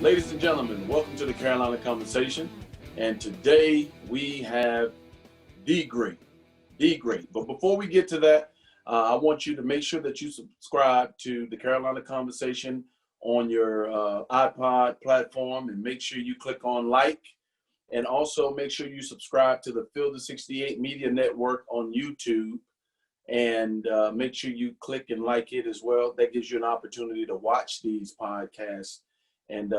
Ladies and gentlemen, welcome to the Carolina Conversation. And today we have the great, the great. But before we get to that, I want you to make sure that you subscribe to the Carolina Conversation on your iPod platform, and make sure you click on like, and also make sure you subscribe to the Field of 68 Media Network on YouTube, and make sure you click and like it as well. That gives you an opportunity to watch these podcasts. And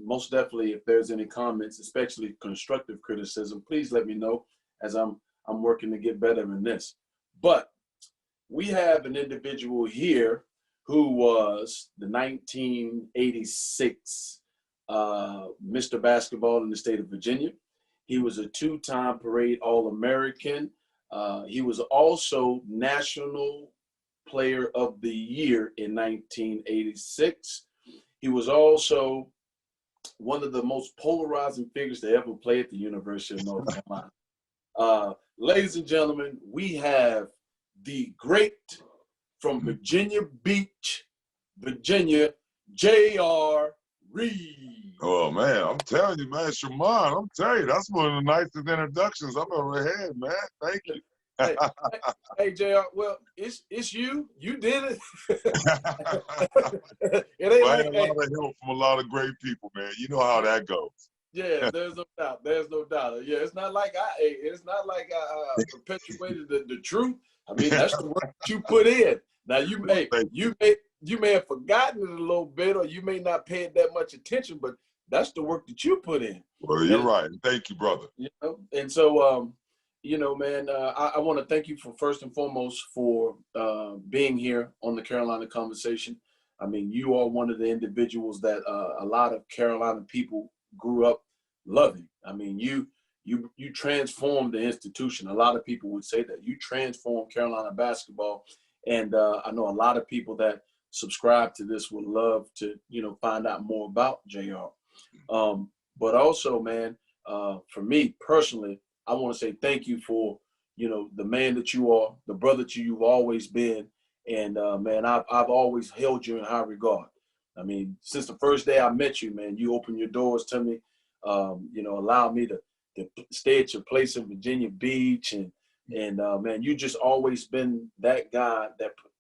most definitely, if there's any comments, especially constructive criticism, please let me know, as I'm working to get better in this. But we have an individual here who was the 1986 Mr. Basketball in the state of Virginia. He was a two-time Parade All-American. He was also National Player of the Year in 1986. He was also one of the most polarizing figures to ever play at the University of North Carolina. Ladies and gentlemen, we have the great, from Virginia Beach, Virginia, J.R. Reid. Oh, man, I'm telling you, man, Shaman, I'm telling you, that's one of the nicest introductions I've ever had, man. Thank you. Hey, JR, well, it's you. You did it. It ain't I like, had a lot of help from a lot of great people, man. You know how that goes. Yeah, there's no doubt. There's no doubt. Yeah, it's not like I perpetuated the truth. I mean, that's the work that you put in. Now you may have forgotten it a little bit, or you may not pay it that much attention, but that's the work that you put in. Well, you're right. Thank you, brother. You know, and so man, I want to thank you for, first and foremost, for being here on the Carolina Conversation. I mean, you are one of the individuals that a lot of Carolina people grew up loving. I mean, you transformed the institution. A lot of people would say that you transformed Carolina basketball, and I know a lot of people that subscribe to this would love to, find out more about JR. But also, man, for me personally, I want to say thank you for, the man that you are, the brother that you've always been, and man, I've always held you in high regard. I mean, since the first day I met you, man, you opened your doors to me, allowed me to stay at your place in Virginia Beach, and man, you just always been that guy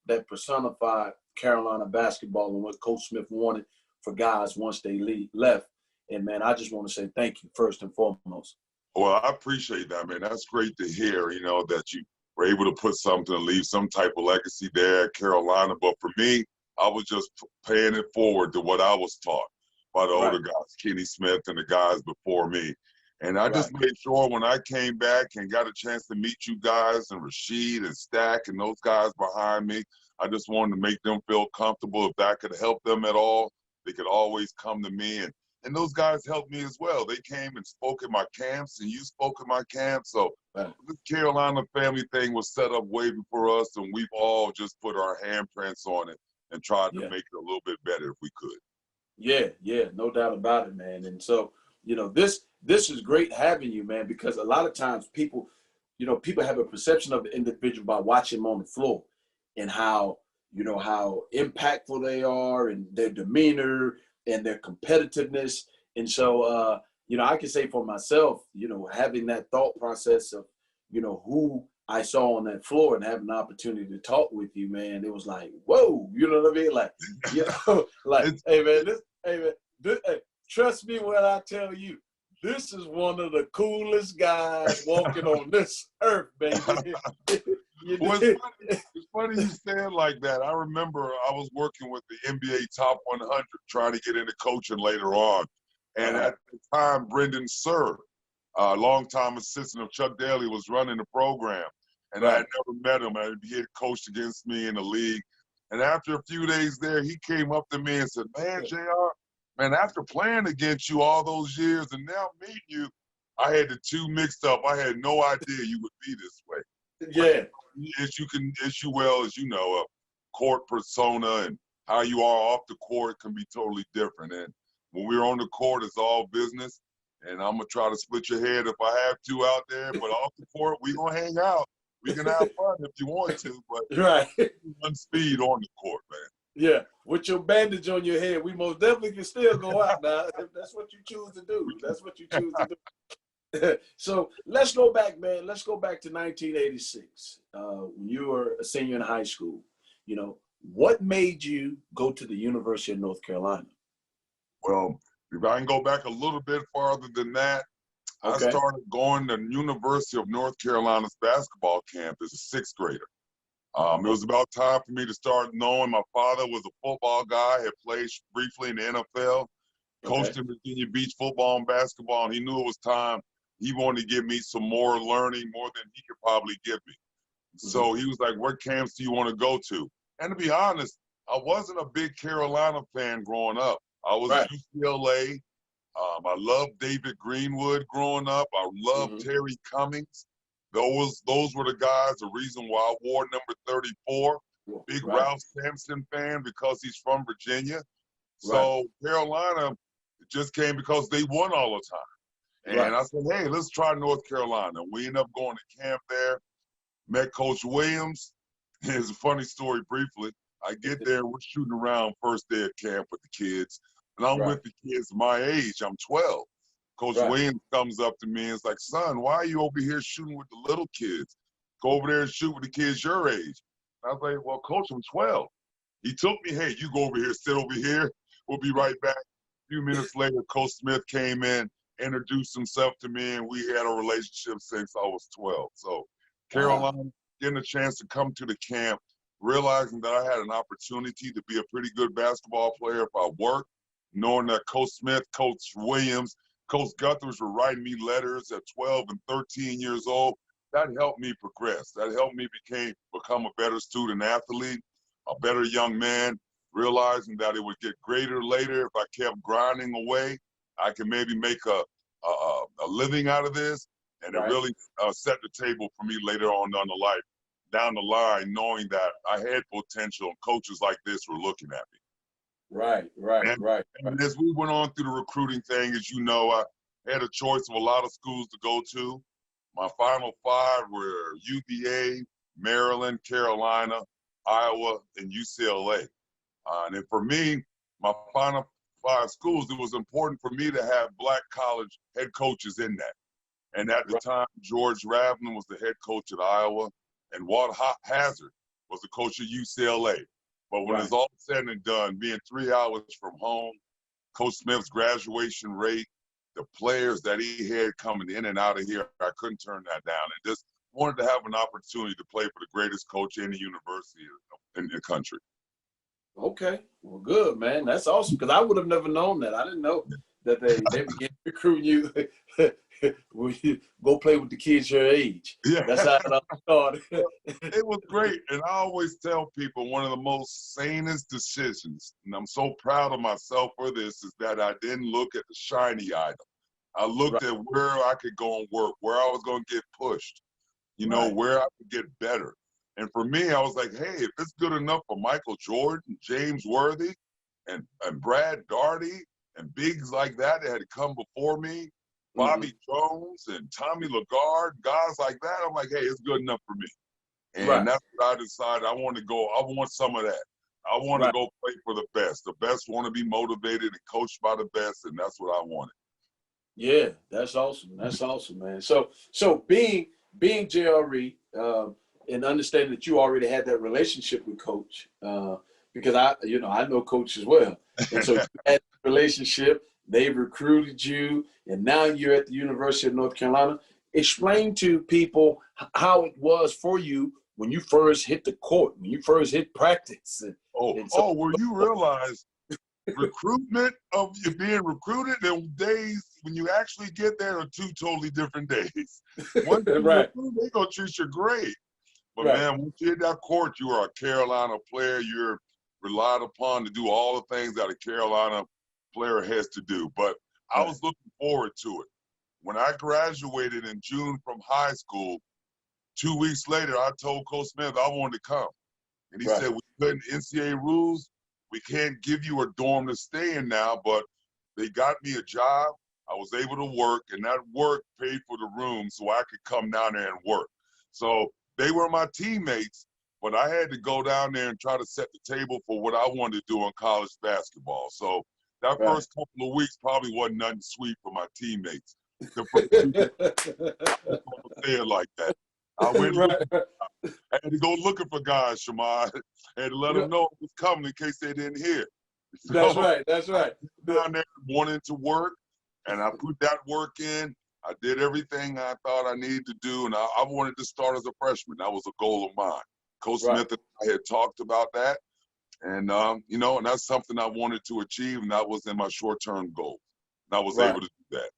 that personified Carolina basketball and what Coach Smith wanted for guys once they left. And man, I just want to say thank you first and foremost. Well, I appreciate that, man. That's great to hear, that you were able to put something to leave some type of legacy there at Carolina. But for me, I was just paying it forward to what I was taught by the older guys, Kenny Smith and the guys before me. And I just made sure when I came back and got a chance to meet you guys and Rashid and Stack and those guys behind me, I just wanted to make them feel comfortable. If that could help them at all, they could always come to me. And those guys helped me as well. They came and spoke at my camps, and you spoke at my camp. So this Carolina family thing was set up way before us, and we've all just put our handprints on it and tried to make it a little bit better if we could. Yeah, no doubt about it, man. And so, this is great having you, man, because a lot of times people have a perception of the individual by watching them on the floor, and how impactful they are, and their demeanor and their competitiveness. And so, I can say for myself, having that thought process of, who I saw on that floor and having the opportunity to talk with you, man, it was like, whoa, you know what I mean? Like, hey, trust me when I tell you, this is one of the coolest guys walking on this earth, baby. Well, it's funny you said like that. I remember I was working with the NBA Top 100 trying to get into coaching later on. And at the time, Brendan Surr, a longtime assistant of Chuck Daly, was running the program. And I had never met him. He had coached against me in the league. And after a few days there, he came up to me and said, man, JR, man, after playing against you all those years and now meeting you, I had the two mixed up. I had no idea you would be this way. Yeah. As well as a court persona and how you are off the court can be totally different. And when we're on the court, it's all business. And I'm gonna try to split your head if I have to out there. But off the court, we gonna hang out. We can have fun if you want to, but run speed on the court, man. Yeah, with your bandage on your head, we most definitely can still go out now. If that's what you choose to do. That's what you choose to do. So let's go back, man. Let's go back to 1986. When you were a senior in high school. You know, what made you go to the University of North Carolina? Well, if I can go back a little bit farther than that, I Okay. started going to University of North Carolina's basketball camp as a sixth grader. It was about time for me to start knowing my father was a football guy, had played briefly in the NFL, Okay. coached in Virginia Beach football and basketball, and he knew it was time. He wanted to give me some more learning, more than he could probably give me. Mm-hmm. So he was like, what camps do you want to go to? And to be honest, I wasn't a big Carolina fan growing up. I was Right. UCLA. I loved David Greenwood growing up. I loved Mm-hmm. Terry Cummings. Those were the guys. The reason why I wore number 34. Big Right. Ralph Sampson fan because he's from Virginia. Right. So Carolina just came because they won all the time. And Right. I said, hey, let's try North Carolina. We ended up going to camp there. Met Coach Williams. Here's a funny story briefly. I get there, we're shooting around first day of camp with the kids, and I'm Right. with the kids my age. I'm 12. Coach Right. Williams comes up to me and is like, son, why are you over here shooting with the little kids? Go over there and shoot with the kids your age. I was like, well, Coach, I'm 12. He took me, hey, you go over here, sit over here. We'll be right back. A few minutes later, Coach Smith came in, introduced himself to me, and we had a relationship since I was 12. So Wow. Carolina, getting a chance to come to the camp, realizing that I had an opportunity to be a pretty good basketball player if I worked, knowing that Coach Smith, Coach Williams, Coach Guthers were writing me letters at 12 and 13 years old. That helped me progress. That helped me become a better student athlete, a better young man, realizing that it would get greater later if I kept grinding away. I could maybe make a living out of this, and it Right. really set the table for me later on down the line, knowing that I had potential and coaches like this were looking at me. Right. Right. And, Right. and as we went on through the recruiting thing, as you know, I had a choice of a lot of schools to go to. My final five were UVA, Maryland, Carolina, Iowa, and UCLA. And then for me, my final five schools, it was important for me to have black college head coaches in that. And at the Right. time, George Ravlin was the head coach at Iowa, and Walt Hazard was the coach at UCLA. But when Right. it's all said and done, being 3 hours from home, Coach Smith's graduation rate, the players that he had coming in and out of here, I couldn't turn that down. And just wanted to have an opportunity to play for the greatest coach in the university in the country. Okay. Well, good, man. That's awesome. Because I would have never known that. I didn't know that they began recruiting you when you go play with the kids your age. Yeah. That's how it all started. It was great. And I always tell people one of the most sanest decisions, and I'm so proud of myself for this, is that I didn't look at the shiny item. I looked Right. at where I could go and work, where I was going to get pushed, Right. where I could get better. And for me, I was like, hey, if it's good enough for Michael Jordan, James Worthy, and Brad Daugherty, and bigs like that had come before me, Mm-hmm. Bobby Jones and Tommy Lagarde, guys like that, I'm like, hey, it's good enough for me. And Right. that's what I decided. I want to go. I want some of that. I want to Right. go play for the best. The best want to be motivated and coached by the best, and that's what I wanted. Yeah, that's awesome. That's awesome, man. So being JRE, and understanding that you already had that relationship with Coach, because I know Coach as well, and so you had a relationship. They recruited you, and now you're at the University of North Carolina. Explain to people how it was for you when you first hit the court, when you first hit practice, and so. Well, you realize recruitment of you being recruited and days when you actually get there are two totally different days. Once you Right. recruit, they're gonna treat you great. But Right. man, once you hit that court, you are a Carolina player. You're relied upon to do all the things that a Carolina player has to do. But I Right. was looking forward to it. When I graduated in June from high school, 2 weeks later, I told Coach Smith I wanted to come. And he Right. said, we put in NCAA rules. We can't give you a dorm to stay in now, but they got me a job. I was able to work, and that work paid for the room so I could come down there and work. So they were my teammates, but I had to go down there and try to set the table for what I wanted to do in college basketball. So that Right. first couple of weeks probably wasn't nothing sweet for my teammates. The first 2 weeks, I was gonna say it like that. I went looking. Right. I had to go looking for guys, Shamar, and let them know it was coming in case they didn't hear. That's So right. That's I right. went down there wanting to work, and I put that work in. I did everything I thought I needed to do, and I wanted to start as a freshman. That was a goal of mine. Coach Right. Smith and I had talked about that, and you know, and that's something I wanted to achieve, and that was in my short-term goal. And I was Right. able to do that.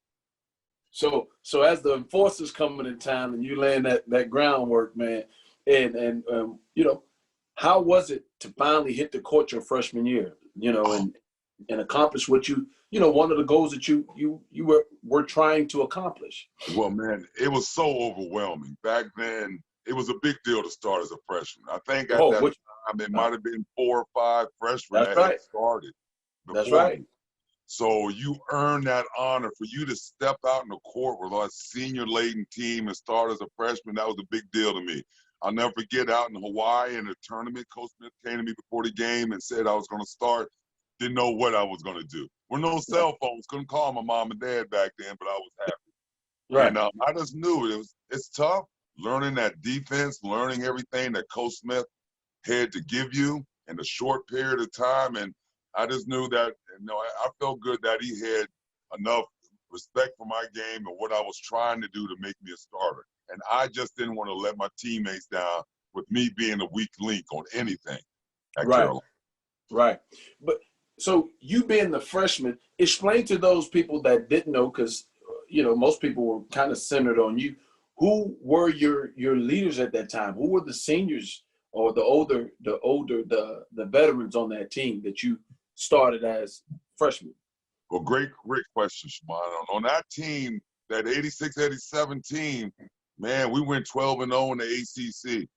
So as the enforcers coming in town and you laying that groundwork, man, and you know, how was it to finally hit the court your freshman year, you know, and accomplish what you know, one of the goals that you were trying to accomplish? Well, man, it was so overwhelming. Back then, it was a big deal to start as a freshman. I think at Oh, that which, time, it might have been 4 or 5 freshmen that's that had right. started That's before right. me. So you earn that honor for you to step out in the court with our senior-laden team and start as a freshman. That was a big deal to me. I'll never forget out in Hawaii in a tournament, Coach Smith came to me before the game and said I was going to start. Didn't know what I was going to do. With no cell phones, couldn't call my mom and dad back then, but I was happy. Right. And I just knew it's tough learning that defense, learning everything that Coach Smith had to give you in a short period of time. And I just knew that, you know, I felt good that he had enough respect for my game and what I was trying to do to make me a starter. And I just didn't want to let my teammates down with me being a weak link on anything at Right. Carolina. Right. But so you being the freshman, explain to those people that didn't know, because you know most people were kind of centered on you. Who were your leaders at that time? Who were the seniors or the veterans on that team that you started as freshmen? Well, great question, Shimon. On that team, that 86-87 team, man, we went 12-0 in the ACC.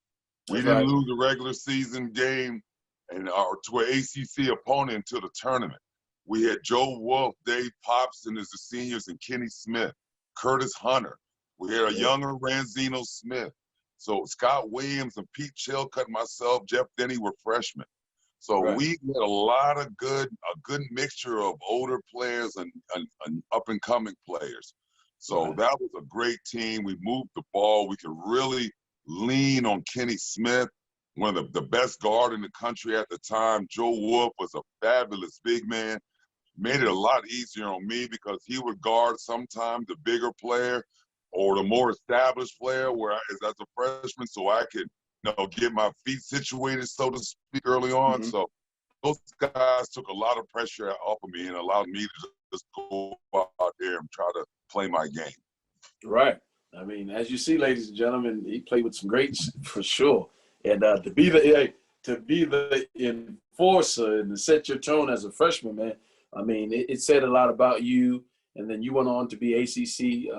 We That's didn't right. lose the regular season game and to an ACC opponent until the tournament. We had Joe Wolf, Dave Popson as the seniors, and Kenny Smith, Curtis Hunter. We had a younger Ranzino Smith. So Scott Williams and Pete Chilcutt and myself, Jeff Denny were freshmen. So Right. we had a lot of a good mixture of older players and up-and-coming players. So Right. that was a great team. We moved the ball. We could really lean on Kenny Smith, one of the best guard in the country at the time. Joe Wolf was a fabulous big man. Made it a lot easier on me because he would guard sometimes the bigger player or the more established player where as a freshman, so I could, you know, get my feet situated, so to speak, early on. Mm-hmm. So those guys took a lot of pressure off of me and allowed me to just go out there and try to play my game. Right. I mean, as you see, ladies and gentlemen, he played with some greats for sure. And to be the enforcer and to set your tone as a freshman, man. I mean, it said a lot about you. And then you went on to be ACC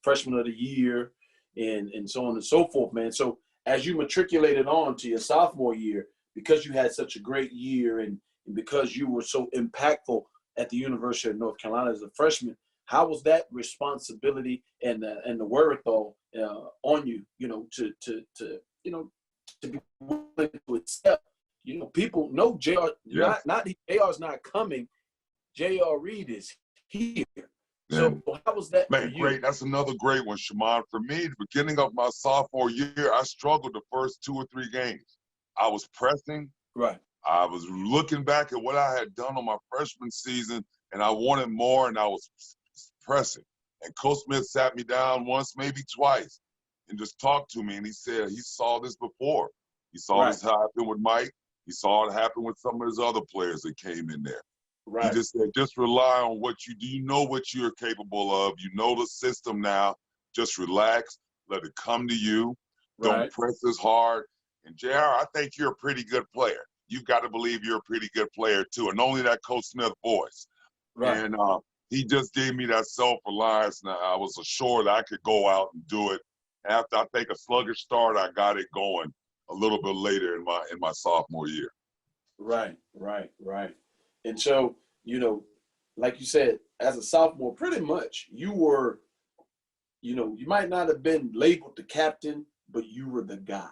Freshman of the Year, and so on and so forth, man. So as you matriculated on to your sophomore year, because you had such a great year and because you were so impactful at the University of North Carolina as a freshman, how was that responsibility and the wherewithal on you, you know, to you know, to be willing to accept, you know, people know JR, not JR's not coming, JR Reid is here. So how was that for you? Great. That's another great one, Shimon. For me, the beginning of my sophomore year, I struggled the first 2 or 3 games. I was pressing. Right. I was looking back at what I had done on my freshman season, and I wanted more, and I was pressing. And Coach Smith sat me down once, maybe twice, and just talked to me. And he said he saw this before. He saw this happen with Mike. He saw it happen with some of his other players that came in there. He just said, just rely on what you do. You know what you're capable of. You know the system now. Just relax. Let it come to you. Don't press as hard. And JR, I think you're a pretty good player. You've got to believe you're a pretty good player too. And only that Coach Smith voice. Right. And he just gave me that self-reliance. And I was assured I could go out and do it. After I think a sluggish start, I got it going a little bit later in my sophomore year. Right. And so, you know, like you said, as a sophomore, pretty much you were, you know, you might not have been labeled the captain, but you were the guy.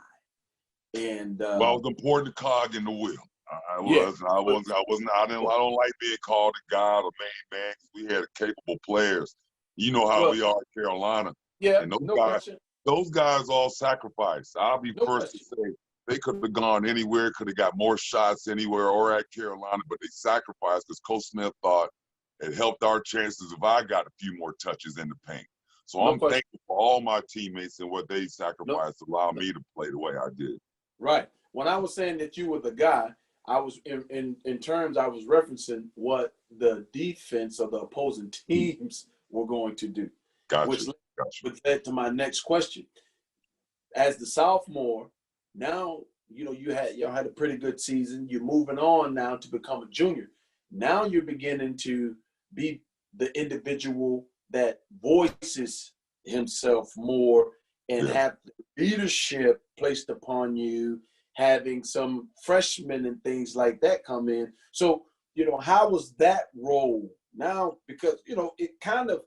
And Well, I was an important cog in the wheel. I yeah, was. I wasn't. I don't like being called a god or main man because we had capable players. You know how well, we are in Carolina, yeah, and no question, those guys all sacrificed. I'll be no first to question. say they could have gone anywhere, could have got more shots anywhere or at Carolina, but they sacrificed because Coach Smith thought it helped our chances if I got a few more touches in the paint. So No I'm question. thankful for all my teammates and what they No, sacrificed to allow me to play the way I did. right. When I was saying that you were the guy, I was in terms I was referencing what the defense of the opposing teams were going to do, Gotcha. which led to my next question. As the sophomore, now y'all had a pretty good season. You're moving on now to become a junior. Now you're beginning to be the individual that voices himself more and Yeah. have leadership placed upon you, having some freshmen and things like that come in. So, how was that role now? Because, it kind of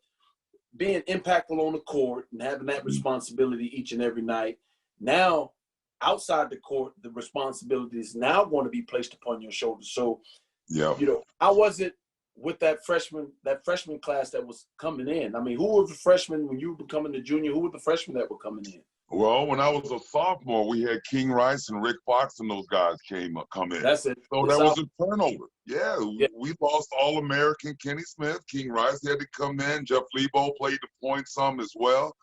being impactful on the court and having that responsibility each and every night. Now, outside the court, the responsibility is now going to be placed upon your shoulders. So, Yeah. how was it with that freshman class that was coming in? I mean, who were the freshmen when you were becoming a junior? Who were the freshmen that were coming in? Well, when I was a sophomore, we had King Rice and Rick Fox, and those guys come in. That's it. So that was a turnover. Yeah, we lost All-American Kenny Smith. King Rice had to come in. Jeff Lebo played the point some as well.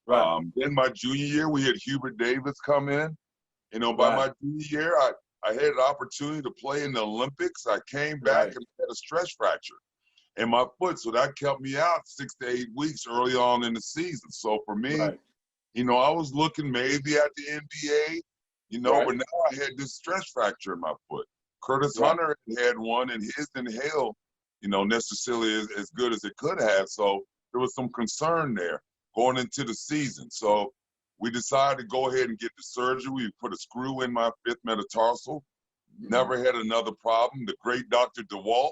Right. Then my junior year, we had Hubert Davis come in. By my junior year, I had an opportunity to play in the Olympics. I came back and had a stress fracture in my foot, so that kept me out 6 to 8 weeks early on in the season. So for me, I was looking maybe at the NBA, but now I had this stress fracture in my foot. Curtis Hunter had one, and his didn't heal, necessarily as good as it could have. So there was some concern there going into the season. So we decided to go ahead and get the surgery. We put a screw in my fifth metatarsal. Never had another problem. The great Dr. DeWalt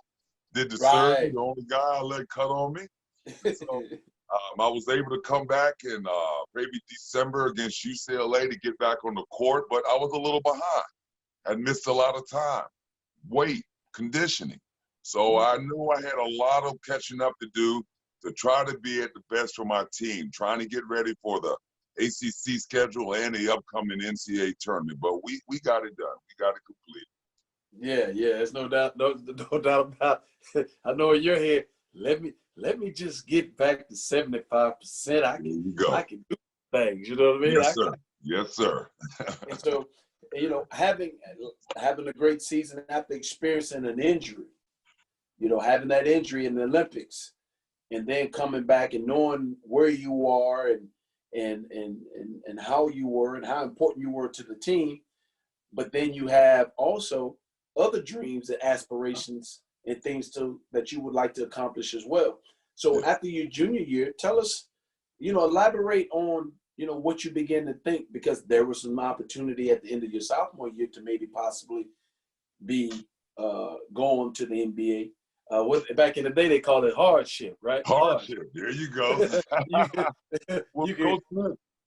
did the surgery, the only guy I let cut on me. So I was able to come back in maybe December against UCLA to get back on the court, but I was a little behind. I'd missed a lot of time, weight, conditioning. So I knew I had a lot of catching up to do to try to be at the best for my team, trying to get ready for the ACC schedule and the upcoming NCAA tournament. But we got it done. We got it completed. Yeah, there's no doubt, no doubt about it. I know in your head, let me just get back to 75%. I can do things, you know what I mean? Yes, sir. Yes, sir. And so, having a great season after experiencing an injury, having that injury in the Olympics, and then coming back and knowing where you are and how you were and how important you were to the team, but then you have also other dreams and aspirations and things that you would like to accomplish as well. So after your junior year, tell us, elaborate on, what you began to think, because there was some opportunity at the end of your sophomore year to maybe possibly be going to the NBA. Back in the day, they called it hardship, right? Hardship. There you go.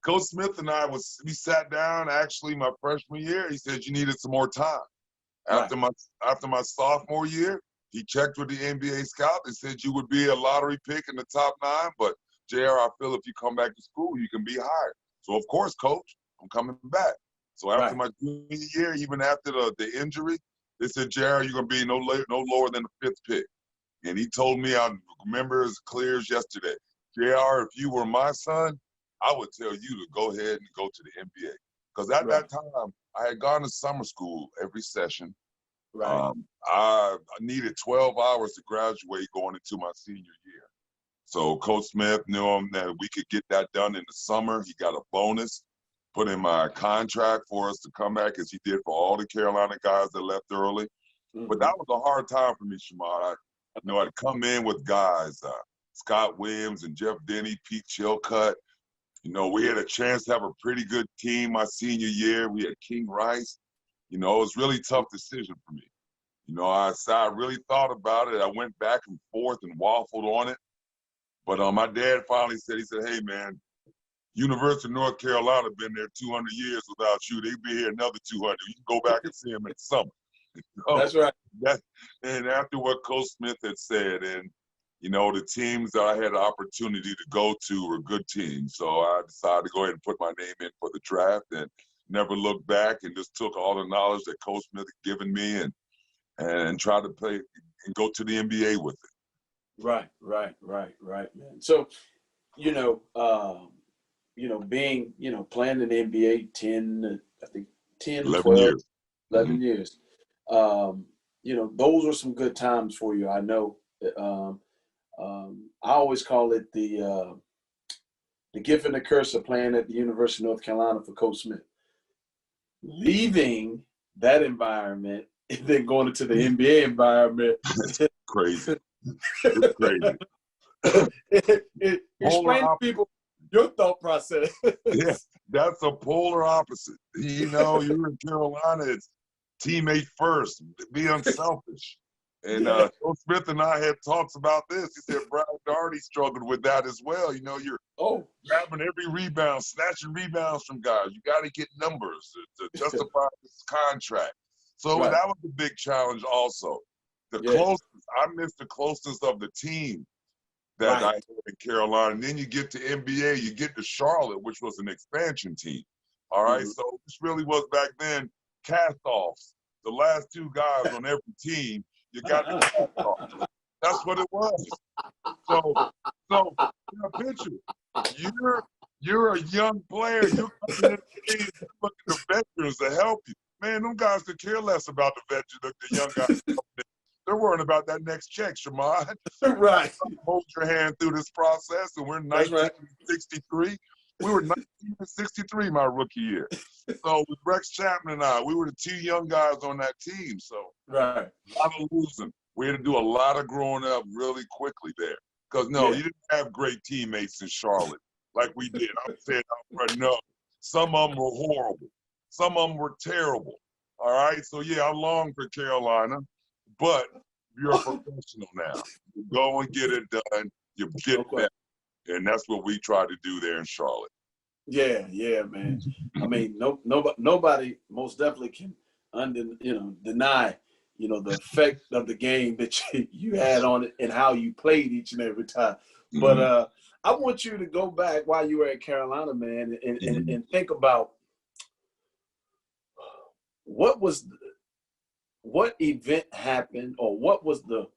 Coach Smith and I we sat down actually my freshman year. He said you needed some more time. After my sophomore year, he checked with the NBA scout. They said you would be a lottery pick in the top 9, but JR, I feel if you come back to school, you can be hired. So of course, coach, I'm coming back. So after my junior year, even after the injury, they said, JR, you're gonna be no lower than the 5th pick. And he told me, I remember as clear as yesterday, JR, if you were my son, I would tell you to go ahead and go to the NBA. Because at that time, I had gone to summer school every session. I needed 12 hours to graduate going into my senior year. So Coach Smith knew that we could get that done in the summer. He got a bonus, put in my contract for us to come back, as he did for all the Carolina guys that left early. But that was a hard time for me, Shamar. I'd come in with guys, Scott Williams and Jeff Denny, Pete Chilcutt. We had a chance to have a pretty good team my senior year. We had King Rice. It was a really tough decision for me. I really thought about it. I went back and forth and waffled on it. But my dad finally said, hey, man, University of North Carolina been there 200 years without you. They'd be here another 200. You can go back and see them in the summer. That's right. And after what Coach Smith had said, and the teams that I had the opportunity to go to were good teams. So I decided to go ahead and put my name in for the draft and never looked back and just took all the knowledge that Coach Smith had given me and tried to play and go to the NBA with it. Right, man. So, being, playing in the NBA 10, 11 12, years. 11 years. Those were some good times for you. I know. I always call it the gift and the curse of playing at the University of North Carolina for Coach Smith. Leaving that environment and then going into the NBA environment. It's crazy. It's crazy. Explain to people your thought process. Yeah, that's a polar opposite. You're in Carolina, it's teammate first, be unselfish. And Coach Smith and I had talks about this. He said Brad Daugherty struggled with that as well. You're grabbing every rebound, snatching rebounds from guys. You got to get numbers to justify this contract. So that was a big challenge also. Closeness, I missed the closeness of the team that I had in Carolina. And then you get to NBA, you get to Charlotte, which was an expansion team. All right, so this really was back then cast-offs. The last two guys on every team, you got to cast off. That's what it was. So picture, you're a young player. You're coming in the game, you're looking to veterans to help you. Man, them guys could care less about the veterans, the young guys. They're worrying about that next check, Shamad. Right. Hold your hand through this process, and we're 1963. We were 1963 my rookie year. So with Rex Chapman and I, we were the two young guys on that team. So a lot of losing. We had to do a lot of growing up really quickly there. Because you didn't have great teammates in Charlotte like we did. I'm saying outright, no. Some of them were horrible. Some of them were terrible. All right. So I long for Carolina, but you're a professional now. You go and get it done. You get better. And that's what we try to do there in Charlotte. Yeah, man. I mean, nobody most definitely can deny, the effect of the game that you had on it and how you played each and every time. But I want you to go back while you were at Carolina, man, and think about what event happened, or what was the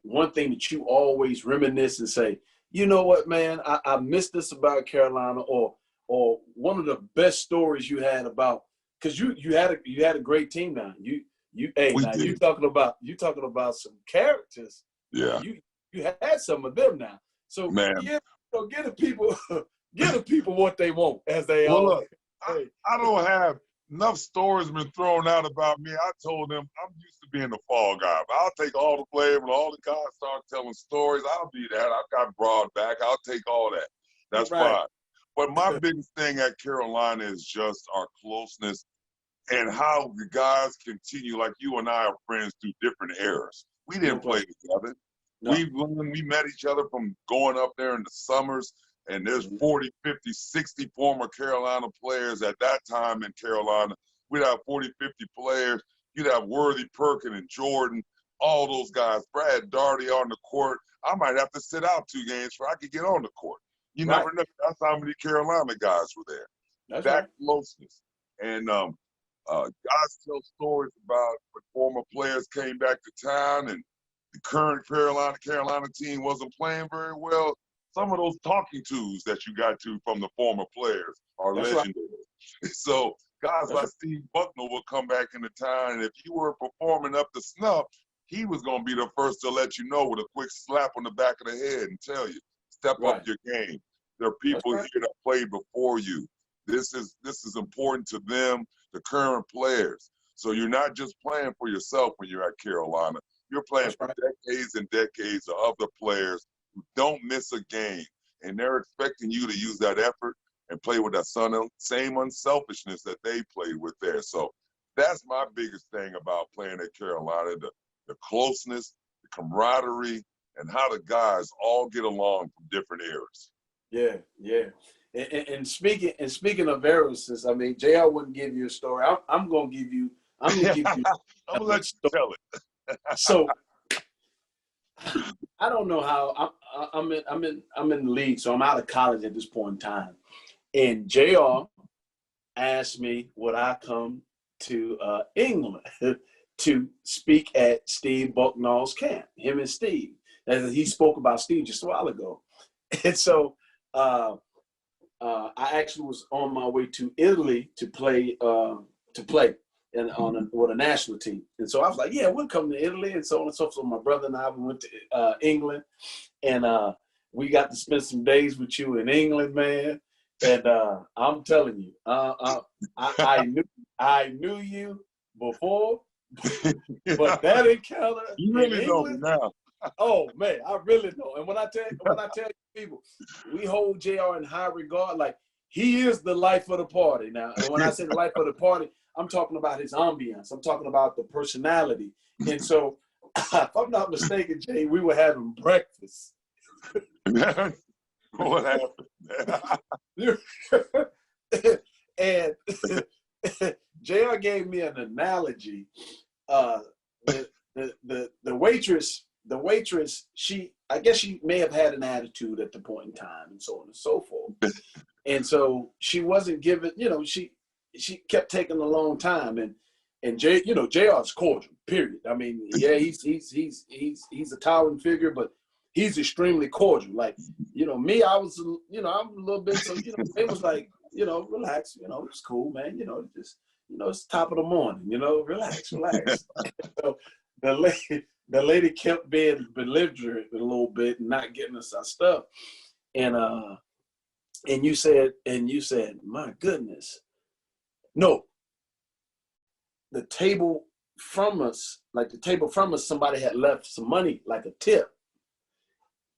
one thing that you always reminisce and say, you know what, man, I missed this about Carolina, or one of the best stories you had about, because you had a great team now. You talking about some characters. Yeah. You had some of them now. So man, give the people what they want, as they well, all. Look, I don't have enough stories been thrown out about me. I told them I'm used to being the fall guy. But I'll take all the blame when all the guys start telling stories. I'll be that. I've got broad back. I'll take all that. That's fine. But my biggest thing at Carolina is just our closeness and how the guys continue. Like you and I are friends through different eras. We didn't play together. No. We met each other from going up there in the summers. And there's 40, 50, 60 former Carolina players at that time in Carolina. We'd have 40, 50 players. You'd have Worthy, Perkin, and Jordan, all those guys. Brad Daugherty on the court. I might have to sit out 2 games before I could get on the court. You never know. That's how many Carolina guys were there. That closeness. And guys tell stories about when former players came back to town and the current Carolina team wasn't playing very well. Some of those talking tools that you got from the former players are legendary. So guys like Steve Buckner will come back into town, and if you were performing up to snuff, he was going to be the first to let you know with a quick slap on the back of the head and tell you, step up your game. There are people here that played before you. This is important to them, the current players. So you're not just playing for yourself when you're at Carolina. You're playing for decades and decades of other players who don't miss a game, and they're expecting you to use that effort and play with that same unselfishness that they played with there. So that's my biggest thing about playing at Carolina, the closeness, the camaraderie, and how the guys all get along from different eras. Yeah, yeah. And speaking of viruses, I mean, JR wouldn't give you a story. I'm gonna give you. I'm gonna give you I'm gonna a let you story. tell it. So I don't know how I'm in the league, so I'm out of college at this point in time. And JR asked me would I come to England to speak at Steve Bucknall's camp. Him and Steve. As he spoke about Steve just a while ago, and so. I actually was on my way to Italy to play and with a national team. And so I was like, yeah, we'll come to Italy and so on and so forth. So my brother and I went to England, and we got to spend some days with you in England, man. And I'm telling you, I knew you before, but that encounter You in really know me England. now. Oh man, I really know. And when I tell you people, we hold JR in high regard. Like he is the life of the party now. And when I say the life of the party, I'm talking about his ambiance. I'm talking about the personality. And so, if I'm not mistaken, Jay, we were having breakfast. What happened? And JR gave me an analogy. The waitress, I guess she may have had an attitude at the point in time and so on and so forth. And so she wasn't given, she kept taking a long time. And JR is cordial, period. I mean, yeah, he's a towering figure, but he's extremely cordial. Like, me, I'm a little bit, so, it was like, relax, it's cool, man, just, it's top of the morning, relax. So the lady kept being belligerent a little bit and not getting us our stuff. And you said, my goodness. No, the table from us, somebody had left some money, like a tip.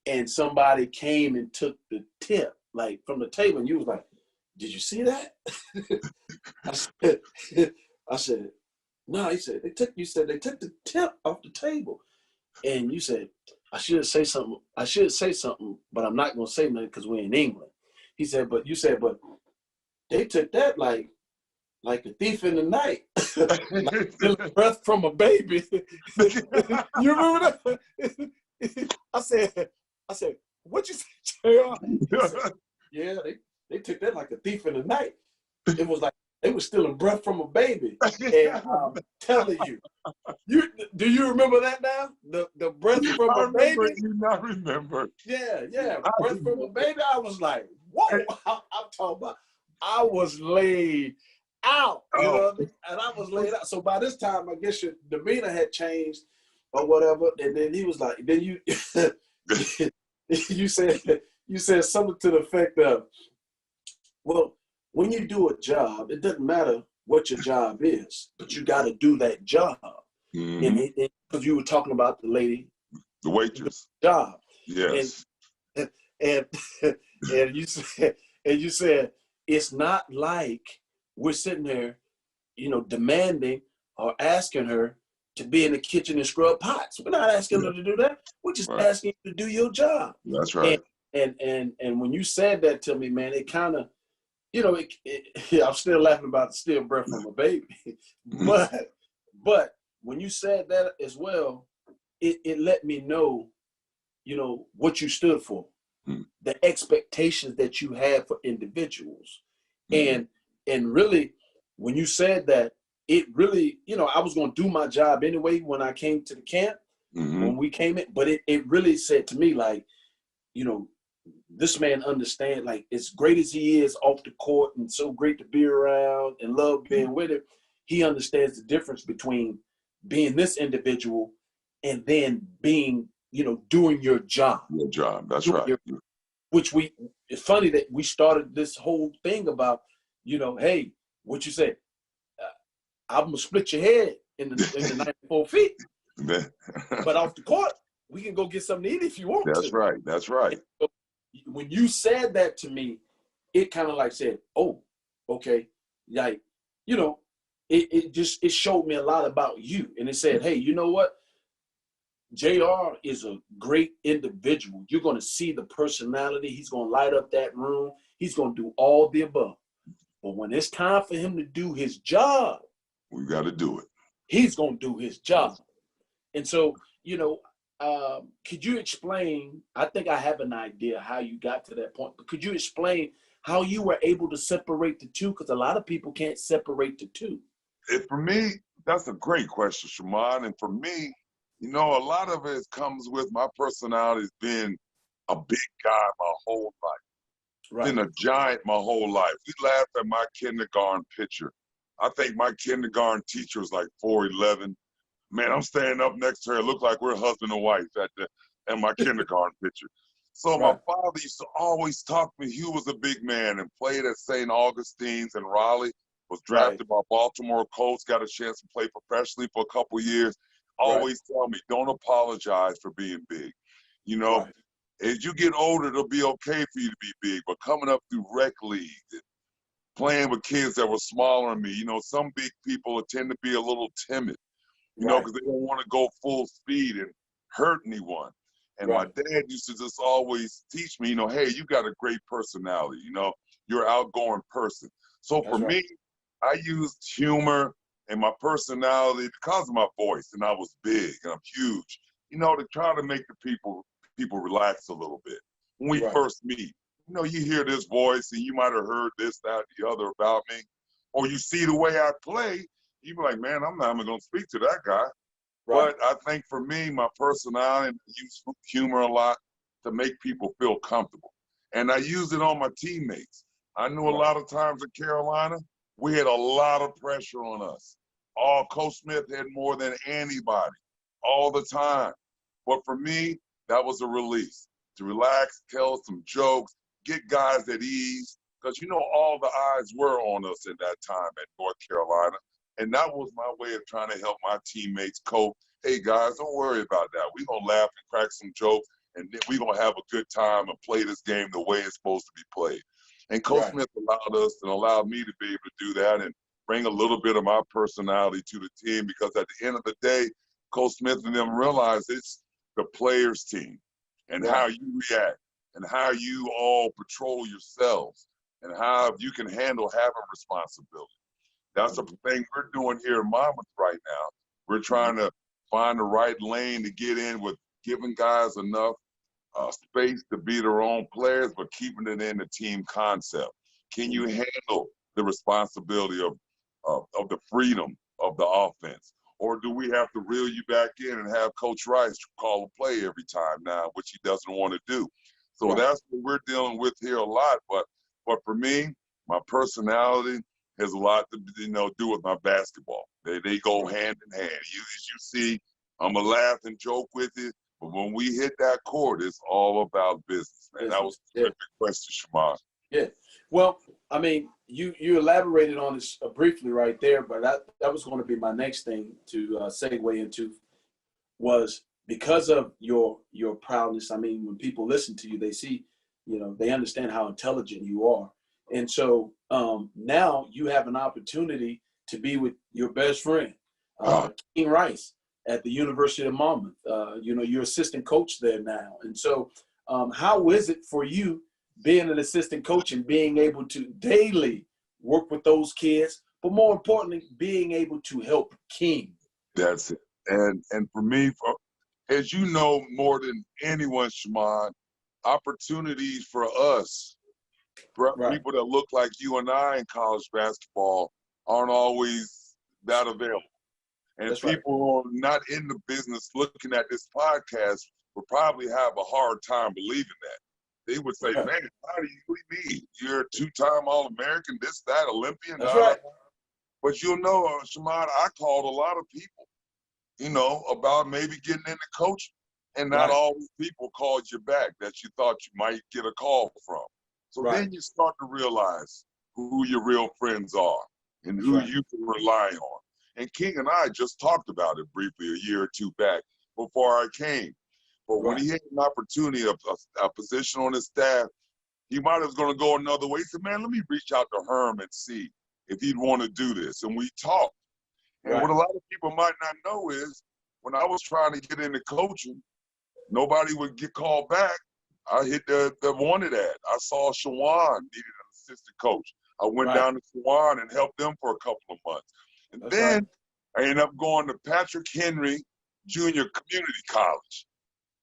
And somebody came and took the tip, like from the table, and you was like, did you see that? I said, no, they took the tip off the table. And you said, I should say something, but I'm not gonna say nothing because we're in England. He said, but they took that like a thief in the night, like stealing breath from a baby. You remember that? I said, what you say, JR? Said, yeah, they took that like a thief in the night. It was like they were stealing breath from a baby. And I'm telling you, do you remember that now? The breath from a baby? You not remember. Yeah, breath from a baby. I was like, whoa, I'm talking about, I was laid out, and I was laid out. So by this time, I guess your demeanor had changed or whatever. And then he was like, then you, you said something to the effect of, well, when you do a job, it doesn't matter what your job is, but you got to do that job. Mm-hmm. And because you were talking about the lady, the waitress job. Yes. And you said it's not like we're sitting there, demanding or asking her to be in the kitchen and scrub pots. We're not asking her to do that. We're just asking you to do your job. That's right. And when you said that to me, man, it kind of, I'm still laughing about the still breath from a baby. But when you said that as well, it let me know, what you stood for, the expectations that you had for individuals. And really, when you said that, it really, I was going to do my job anyway when I came to the camp, when we came in, but it really said to me, like, this man understand, like, as great as he is off the court and so great to be around and love being with him, he understands the difference between being this individual and then being, doing your job. Your job, that's right. It's funny that we started this whole thing about, hey, what you say? I'm gonna split your head in the 94 feet. But off the court, we can go get something to eat if you want to. That's right. That's right. So when you said that to me, it kind of like said, oh, okay. Like, it showed me a lot about you. And it said, hey, you know what? JR is a great individual. You're going to see the personality. He's going to light up that room. He's going to do all the above. But when it's time for him to do his job, we got to do it. He's going to do his job. And so, could you explain? I think I have an idea how you got to that point, but could you explain how you were able to separate the two? Because a lot of people can't separate the two. For me, that's a great question, Shaman. And for me, a lot of it comes with my personality as being a big guy my whole life. Right. Been a giant my whole life. We laugh at my kindergarten picture. I think my kindergarten teacher was like 4'11". Man, I'm standing up next to her. It looked like we're husband and wife at my kindergarten picture. So my father used to always talk to me. He was a big man and played at St. Augustine's in Raleigh, was drafted by Baltimore Colts, got a chance to play professionally for a couple of years. Always tell me, don't apologize for being big. As you get older, it'll be okay for you to be big, but coming up through rec leagues and playing with kids that were smaller than me, some big people tend to be a little timid, because they don't want to go full speed and hurt anyone. And my dad used to just always teach me, hey, you got a great personality, you're an outgoing person. So for me, I used humor and my personality because of my voice, and I was big and I'm huge, to try to make the people relax a little bit. When we first meet, you hear this voice and you might have heard this, that, the other about me, or you see the way I play, you be like, man, I'm not even gonna speak to that guy. But I think for me, my personality, I use humor a lot to make people feel comfortable. And I use it on my teammates. I knew a lot of times in Carolina, we had a lot of pressure on us. Coach Smith had more than anybody all the time. But for me, that was a release. To relax, tell some jokes, get guys at ease. Because all the eyes were on us in that time at North Carolina. And that was my way of trying to help my teammates cope. Hey, guys, don't worry about that. We're going to laugh and crack some jokes, and then we're going to have a good time and play this game the way it's supposed to be played. And Coach Smith allowed us and allowed me to be able to do that and bring a little bit of my personality to the team, because at the end of the day, Coach Smith and them realized it's the players' team and how you react and how you all patrol yourselves and how you can handle having responsibility. That's the thing we're doing here in Monmouth right now. We're trying to find the right lane to get in with giving guys enough space to be their own players, but keeping it in the team concept. Can you handle the responsibility of the freedom of the offense? Or do we have to reel you back in and have Coach Rice call a play every time now, which he doesn't want to do? So that's what we're dealing with here a lot. But for me, my personality has a lot to do with my basketball. They go hand in hand. As you see, I'm going to laugh and joke with you, but when we hit that court, it's all about business, man. That was a terrific question, Shaman. Yeah. Well, I mean, you elaborated on this briefly right there, but that was going to be my next thing to segue into, was because of your proudness. I mean, when people listen to you, they see, they understand how intelligent you are. And so now you have an opportunity to be with your best friend, King Rice, at the University of Monmouth. You're assistant coach there now. And so how is it for you being an assistant coach and being able to daily work with those kids, but more importantly, being able to help King? That's it. And for me, as you know more than anyone, Shaman, opportunities for us, for people that look like you and I in college basketball, aren't always that available. And people who are not in the business looking at this podcast will probably have a hard time believing that. They would say, man, how do you mean? You're a two-time All-American, this, that, Olympian. That's right. But Shaman, I called a lot of people, about maybe getting into coaching. And not all these people called you back that you thought you might get a call from. So then you start to realize who your real friends are and who you can rely on. And King and I just talked about it briefly a year or two back before I came. But when he had an opportunity, a position on his staff, he might have going to go another way. He said, man, let me reach out to Herm and see if he'd want to do this. And we talked. And what a lot of people might not know is when I was trying to get into coaching, nobody would get called back. I hit the wanted ad. I saw Shawan needed an assistant coach. I went down to Shawan and helped them for a couple of months. And then I ended up going to Patrick Henry Junior Community College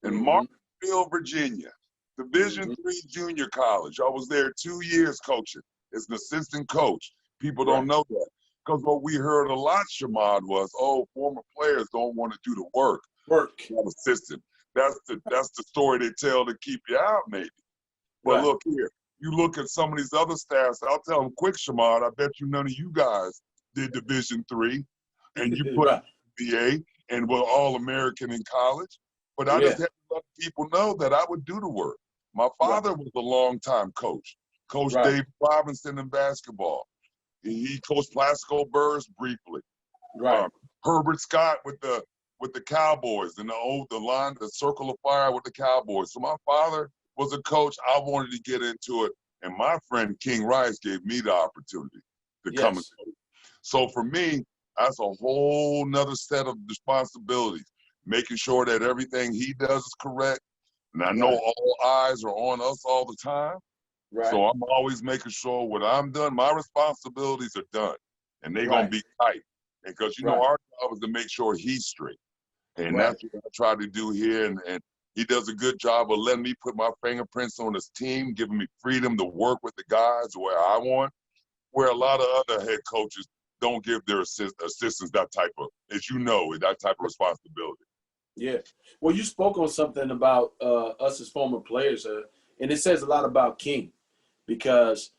in Martinsville, Virginia, Division III Junior College. I was there 2 years coaching as an assistant coach. People don't know that. Because what we heard a lot, Shamad, was, oh, former players don't want to do the work. Assistant. That's the story they tell to keep you out, maybe. But look here, you look at some of these other staffs, I'll tell them quick, Shamad, I bet you none of you guys did Division III, and you put BA and were All-American in college. But I just had to let people know that I would do the work. My father was a long-time coach. Coached Dave Robinson in basketball. He coached Plaxico Burrs briefly. Herbert Scott with the Cowboys and the circle of fire with the Cowboys. So my father was a coach. I wanted to get into it, and my friend King Rice gave me the opportunity to come and coach. So for me, that's a whole nother set of responsibilities, making sure that everything he does is correct. And I know all eyes are on us all the time. So I'm always making sure what I'm done, my responsibilities are done, and they're going to be tight. Because, you know, our job is to make sure he's straight. And that's what I try to do here. And he does a good job of letting me put my fingerprints on his team, giving me freedom to work with the guys where I want, where a lot of other head coaches don't give their assistants that type of, as you know, that type of responsibility. Yeah. Well, you spoke on something about us as former players, and it says a lot about King, because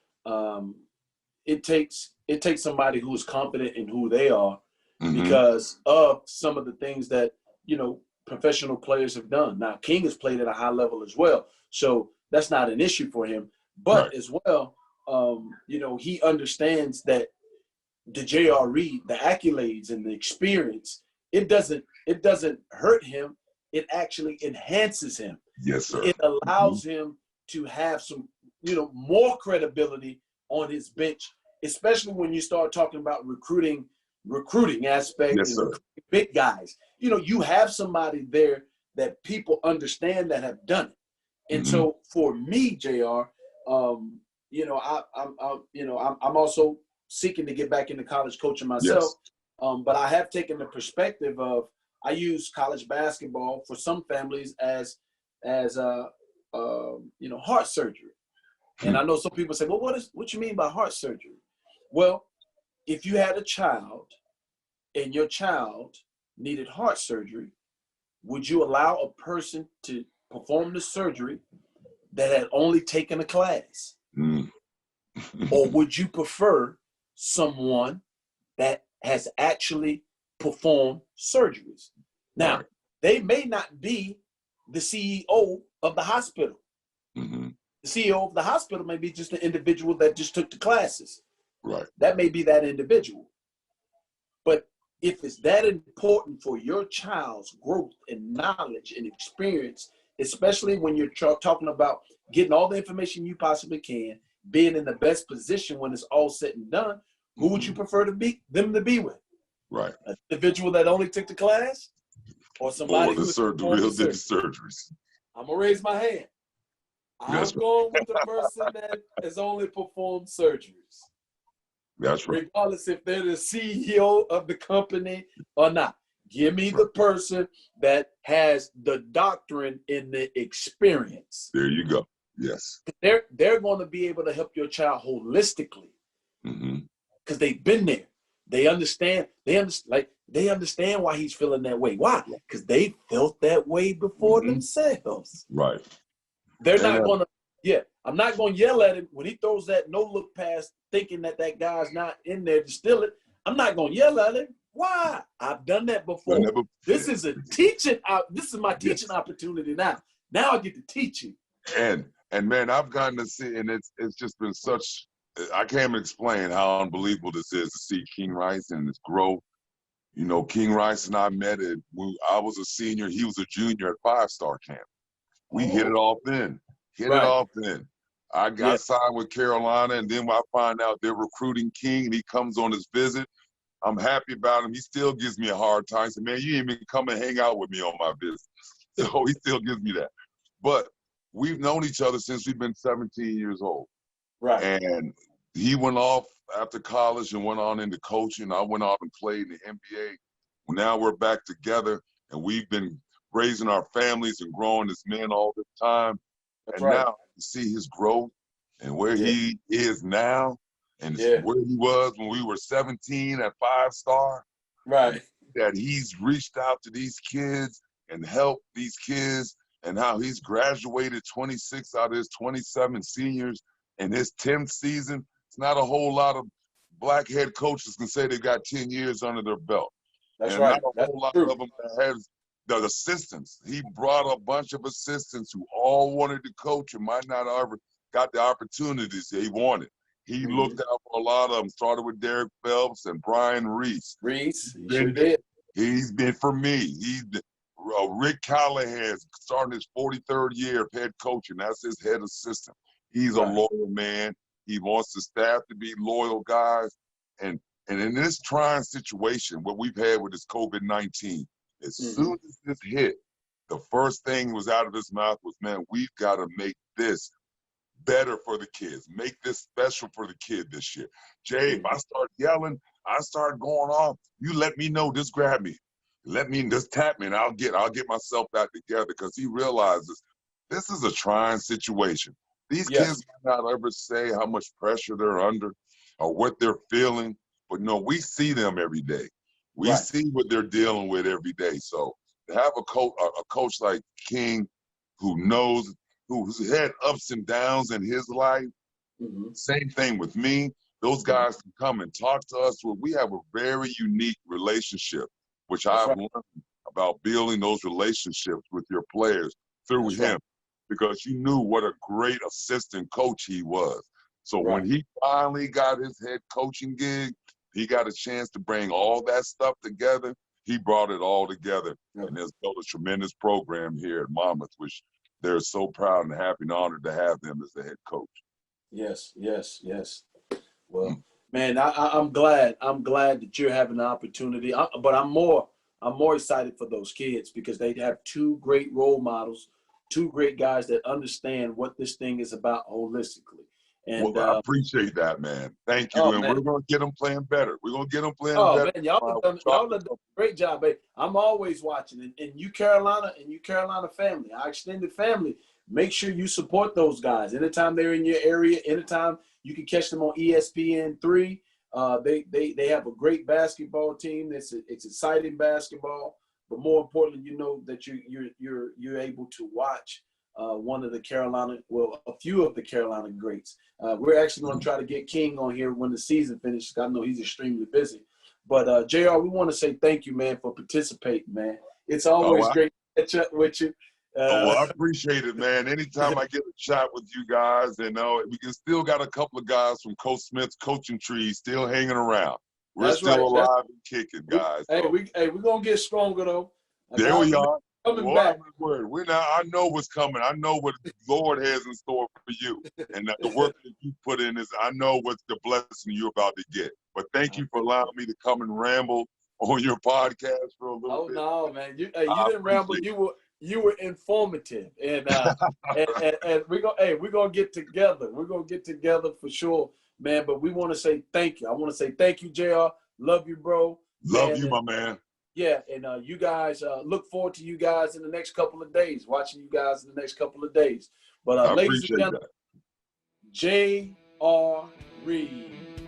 it takes somebody who is confident in who they are because of some of the things that, you know, professional players have done. Now, King has played at a high level as well, so that's not an issue for him. But as well, you know, he understands that the J.R. Reid, the accolades and the experience, it doesn't hurt him. It actually enhances him. Yes, sir. It allows him to have some, you know, more credibility on his bench, especially when you start talking about recruiting aspect and recruiting big guys. You know, you have somebody there that people understand that have done it. And so for me, JR, you know, I'm also seeking to get back into college coaching myself. But I have taken the perspective of, I use college basketball for some families as you know, heart surgery. And I know some people say, well, what you mean by heart surgery? Well, if you had a child and your child needed heart surgery, would you allow a person to perform the surgery that had only taken a class? Or would you prefer someone that has actually performed surgeries? Now, they may not be the CEO of the hospital. The CEO of the hospital may be just an individual that just took the classes. That may be that individual. But if it's that important for your child's growth and knowledge and experience, especially when you're talking about getting all the information you possibly can, being in the best position when it's all said and done, who would you prefer to be with? An individual that only took the class, or somebody who real did the surgeries? I'm gonna raise my hand. I'm going with the person that has only performed surgeries. Regardless if they're the CEO of the company or not. Give me the person that has the doctrine and the experience. There you go. Yes. They're going to be able to help your child holistically because they've been there. They understand. They understand why he's feeling that way. Why? Because they felt that way before themselves. They're not going to. Yeah, I'm not going to yell at him when he throws that no-look pass, thinking that guy's not in there to steal it. I'm not going to yell at him. Why? I've done that before. This is a teaching. This is my teaching opportunity now. Now I get to teach you. And man, I've gotten to see, and it's just been such. I can't even explain how unbelievable this is to see King Rice and his growth. You know, King Rice and I met it when I was a senior. He was a junior at 5-Star Camp. We hit it off then. I got signed with Carolina, and then I find out they're recruiting King, and he comes on his visit. I'm happy about him. He still gives me a hard time. He said, man, you didn't even come and hang out with me on my business. So he still gives me that. But we've known each other since we've been 17 years old. Right. And he went off after college and went on into coaching. I went off and played in the NBA. Now we're back together, and we've been raising our families and growing as men all this time. That's And right. now to see his growth and where Yeah. he is now and Yeah. where he was when we were 17 at 5-star. Right. That he's reached out to these kids and helped these kids, and how he's graduated 26 out of his 27 seniors in his 10th season. It's not a whole lot of black head coaches can say they got 10 years under their belt. That's And right. not a That's whole lot true. of them that have the assistants. He brought a bunch of assistants who all wanted to coach and might not have ever got the opportunities they wanted. He looked out for a lot of them, started with Derek Phelps and Brian Reese. Reese, he sure did. He's been for me. Rick Callahan starting his 43rd year of head coaching. That's his head assistant. He's a loyal man. He wants the staff to be loyal guys. And in this trying situation, what we've had with this COVID-19, as soon as this hit, the first thing was out of his mouth was, man, we've got to make this better for the kids. Make this special for the kid this year. Jay, if I start yelling, I start going off, you let me know, just grab me. Let me just tap me and I'll get myself back together, because he realizes this is a trying situation. These kids might not ever say how much pressure they're under or what they're feeling, but no, we see them every day. We see what they're dealing with every day. So to have a coach like King who knows, who's had ups and downs in his life, same thing with me. Those guys can come and talk to us. Well, we have a very unique relationship, which I've learned about building those relationships with your players through him, because you knew what a great assistant coach he was. So when he finally got his head coaching gig, he got a chance to bring all that stuff together. He brought it all together and has built a tremendous program here at Monmouth, which they're so proud and happy and honored to have him as the head coach. Yes. Well, man, I'm glad that you're having the opportunity. But I'm more excited for those kids, because they have two great role models, two great guys that understand what this thing is about holistically. And I appreciate that, man. Thank you. And we're going to get them playing better. We're going to get them playing better. Man, y'all have done a great job, babe. I'm always watching. And you Carolina family, our extended family, make sure you support those guys. Anytime they're in your area, anytime you can catch them on ESPN3. They have a great basketball team. It's exciting basketball. But more importantly, you know that you're able to watch one of the a few of the Carolina greats. We're actually going to try to get King on here when the season finishes. I know he's extremely busy. But JR, we want to say thank you, man, for participating, man. It's always great to catch up with you. I appreciate it, man. Anytime I get a shot with you guys, we can still got a couple of guys from Coach Smith's coaching tree still hanging around. We're still alive and kicking, guys. We're going to get stronger, though. There we are. Coming back. I know what's coming. I know what the Lord has in store for you. And the work that you put in I know what the blessing you're about to get. But thank you for allowing me to come and ramble on your podcast for a little bit. Oh, no, man. You didn't ramble. You were informative. And we're gonna get together. We're gonna get together for sure, man. But we want to say thank you. I want to say thank you, JR. Love you, bro. Love you, my man. Yeah, and you guys, look forward to you guys in the next couple of days, watching you guys in the next couple of days. But ladies and gentlemen, J.R. Reid.